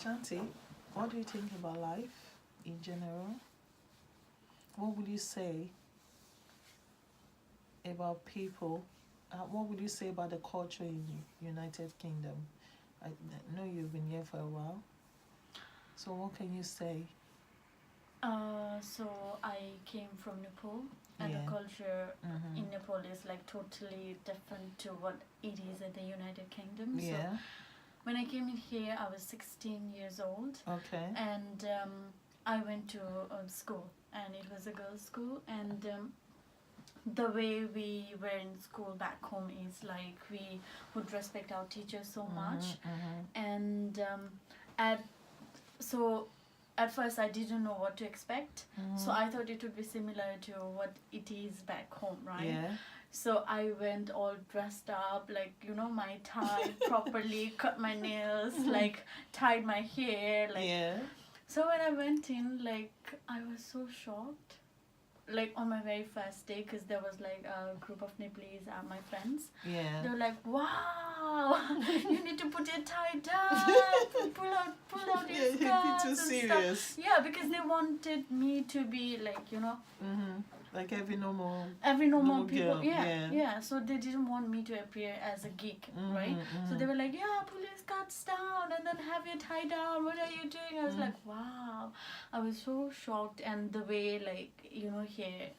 Shanti, what do you think about life in general? What would you say about people? What would you say about the culture in United Kingdom? I know you've been here for a while. So what can you say? So I came from Nepal, and the culture in Nepal is like totally different to what it is in the United Kingdom. Yeah. So when I came in here, I was 16 years old. Okay. And I went to school, and it was a girls' school. And the way we were in school back home is like we would respect our teachers so much. And at first I didn't know what to expect. So I thought it would be similar to what it is back home, right? Yeah. So I went all dressed up, like, my tie properly, cut my nails, like, tied my hair, like. Yeah. So when I went in, like, I was so shocked, like, on my very first day, because there was, like, a group of Nepalese, my friends. Yeah. They were like, wow, you need to put your tie down, pull out your skirts Yeah, too and serious. stuff. Yeah, because they wanted me to be, like, like every normal people. girl. Yeah. So they didn't want me to appear as a geek, right? So they were like, yeah, pull your skirts down and then have your tie down. What are you doing? I was like, wow. I was so shocked. And the way, like, here,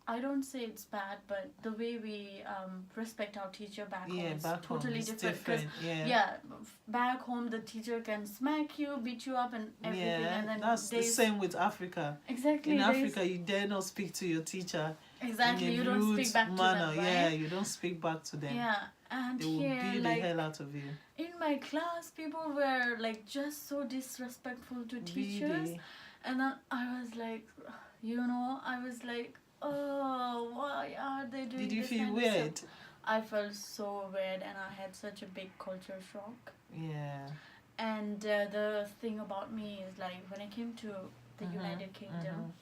I don't say it's bad, but the way we respect our teacher back home is totally different. Back home the teacher can smack you, beat you up, and everything. And then that's the same with Africa. Exactly. In Africa, you dare not speak to your teacher. Exactly. In a you don't speak back to them, right? Yeah, you don't speak back to them. Yeah, and they will beat the hell out of you. In my class, people were like just so disrespectful to teachers, and then I was like, oh, why are they doing this? Did you feel kind of weird? stuff? I felt so weird, and I had such a big culture shock. Yeah. And the thing about me is, like, when I came to the United Kingdom,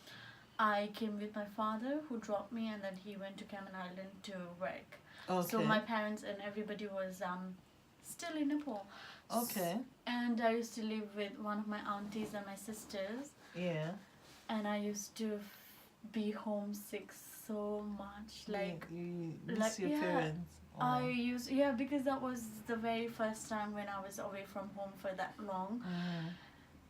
I came with my father, who dropped me, and then he went to Cayman Island to work. Okay. So my parents and everybody was still in Nepal. Okay. And I used to live with one of my aunties and my sisters. Yeah. And I used to be homesick so much. Like, you miss your parents. Oh. Because that was the very first time when I was away from home for that long.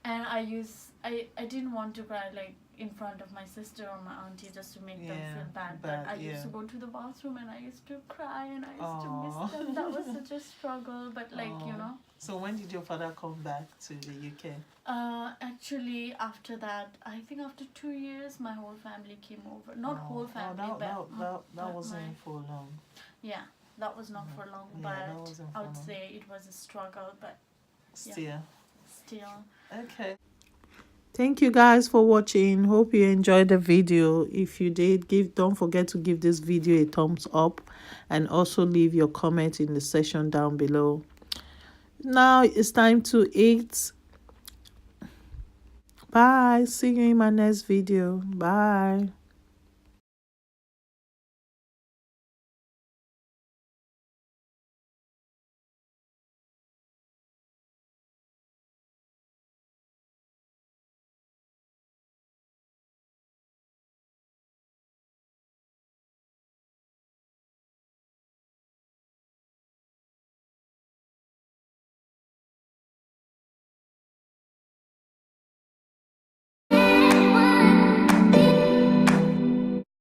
And I didn't want to cry, like, in front of my sister or my auntie, just to make them feel bad. But I used to go to the bathroom and I used to cry and I used to miss them. That was such a struggle, but like, So when did your father come back to the UK? Actually, after that, I think after 2 years, my whole family came over. Not whole family, that wasn't for long. Yeah, that was not for long, but I would say it was a struggle, but still. Okay. Thank you guys for watching. Hope you enjoyed the video. If you did, don't forget to give this video a thumbs up and also leave your comment in the section down below. Now it's time to eat. Bye. See you in my next video. Bye.